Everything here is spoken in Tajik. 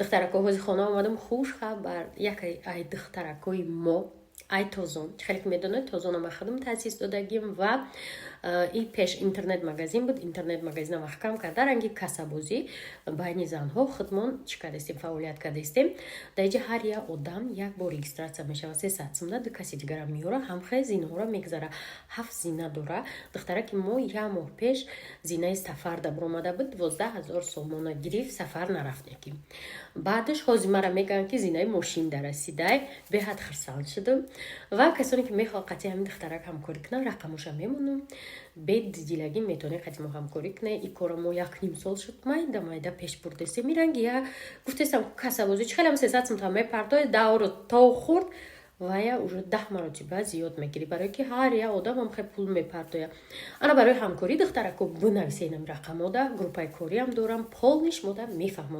духтаракоҳози хона омадам хуш хабар ай духтаракои мо ай тозон хеле медонед тозонам ахадам таъсис додагим ва и пеш интернет-магазин буд интернет-магазинам ахкам карда ранги касабозӣ байни занҳо худмон чӣ кардастем фаъолият кардастем даиҷа ҳар як одам як бор регистратсия мешава 300 сомда ду каси дигарам меёра ҳамхе зинаҳоро мегзара 7 зина дора духтараки мо як моҳ пеш зинаи сафарда буромада буд 12 000 сомона гирифт сафар нарафтеким баъдаш ҳозир мара мегӯянд ки зинаи мошинда расидай беҳад хурсанд шудам ва касоне ки мехоҳад қатъи ҳамин духтарак ҳамкорӣ кунанд рақамоша мемонам бедилагӣ метавонед қатъи мо ҳамкорӣ кунед ин кора мо 1.5 сол шуд майда пеш бурдастем ин ранги я гуфтестам касабозӣ чӣ хелам 300 сом там мепартоед даҳоро то хурд ва я уже 10 маротиба зиёд мегирӣ барое ки ҳар як одам ҳам хел пул мепартояд ана барои ҳамкорӣ духтарако бинависед рақамода группаи кориам дорам полниш мода мефаҳмонам